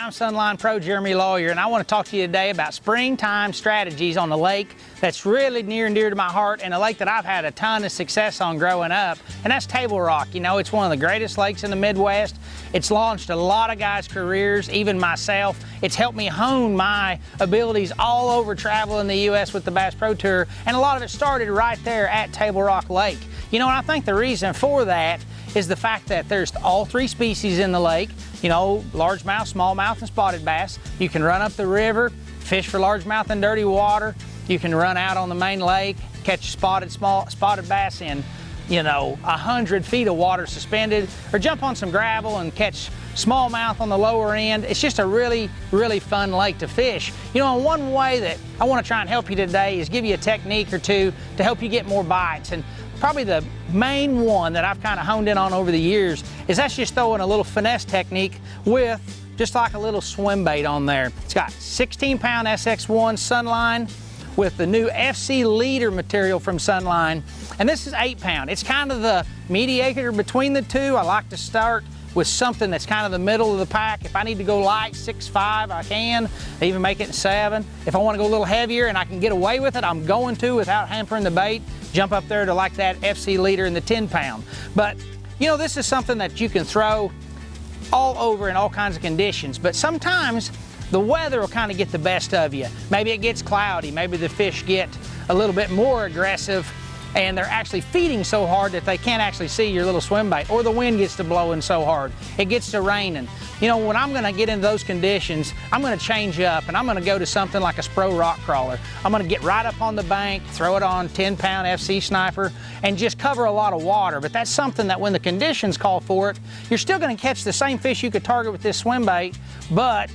I'm Sunline Pro Jeremy Lawyer, and I want to talk to you today about springtime strategies on a lake that's really near and dear to my heart, and a lake that I've had a ton of success on growing up, and that's Table Rock. You know, it's one of the greatest lakes in the Midwest. It's launched a lot of guys' careers, even myself. It's helped me hone my abilities all over traveling the U.S. with the Bass Pro Tour, and a lot of it started right there at Table Rock Lake. You know, and I think the reason for that is the fact that there's all three species in the lake, you know, largemouth, smallmouth, and spotted bass. You can run up the river, fish for largemouth in dirty water. You can run out on the main lake, catch spotted bass in, you know, 100 feet of water suspended, or jump on some gravel and catch smallmouth on the lower end. It's just a really, really fun lake to fish. You know, and one way that I want to try and help you today is give you a technique or two to help you get more bites. And probably the main one that I've kind of honed in on over the years is that's just throwing a little finesse technique with just like a little swim bait on there. It's got 16-pound SX1 Sunline with the new FC leader material from Sunline, and this is 8-pound. It's kind of the mediator between the two. I like to start with something that's kind of the middle of the pack. If I need to go light, 6.5, I can. I even make it in 7. If I want to go a little heavier and I can get away with it, I'm going to without hampering the bait. Jump up there to like that FC leader in the 10-pound. But you know, this is something that you can throw all over in all kinds of conditions, but sometimes the weather will kind of get the best of you. Maybe it gets cloudy, maybe the fish get a little bit more aggressive and they're actually feeding so hard that they can't actually see your little swim bait, or the wind gets to blowing so hard, it gets to raining. You know, when I'm gonna get into those conditions, I'm gonna change up and I'm gonna go to something like a Spro rock crawler. I'm gonna get right up on the bank, throw it on 10-pound FC sniper, and just cover a lot of water. But that's something that when the conditions call for it, you're still gonna catch the same fish you could target with this swim bait, but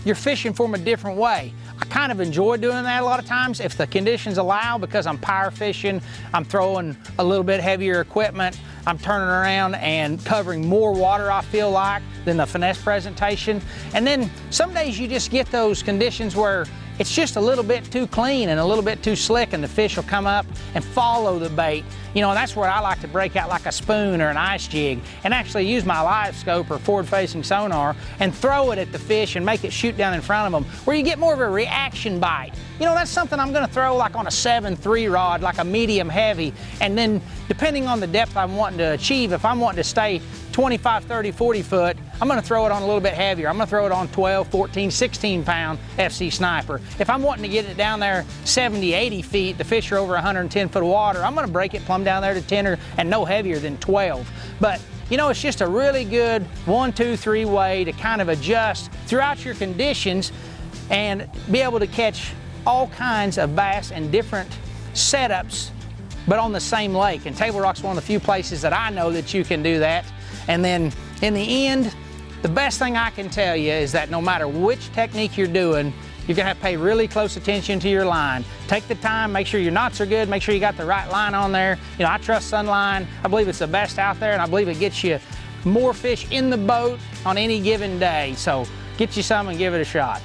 you're fishing from a different way. I kind of enjoy doing that a lot of times if the conditions allow, because I'm power fishing, I'm throwing a little bit heavier equipment, I'm turning around and covering more water, I feel like, than the finesse presentation. And then some days you just get those conditions where it's just a little bit too clean and a little bit too slick, and the fish will come up and follow the bait. You know, and that's where I like to break out like a spoon or an ice jig and actually use my live scope or forward-facing sonar and throw it at the fish and make it shoot down in front of them, where you get more of a reaction bite. You know, that's something I'm gonna throw like on a 7.3 rod, like a medium heavy, and then depending on the depth I'm wanting to achieve, if I'm wanting to stay 25, 30, 40 foot, I'm gonna throw it on a little bit heavier. I'm gonna throw it on 12, 14, 16-pound FC sniper. If I'm wanting to get it down there 70, 80 feet, the fish are over 110 foot of water, I'm gonna break it plumb down there to 10 and no heavier than 12. But you know, it's just a really good 1, 2, 3 way to kind of adjust throughout your conditions and be able to catch all kinds of bass and different setups, but on the same lake. And Table Rock's one of the few places that I know that you can do that. And then in the end, the best thing I can tell you is that no matter which technique you're doing, you're gonna have to pay really close attention to your line. Take the time, make sure your knots are good, make sure you got the right line on there. You know, I trust Sunline. I believe it's the best out there, and I believe it gets you more fish in the boat on any given day. So get you some and give it a shot.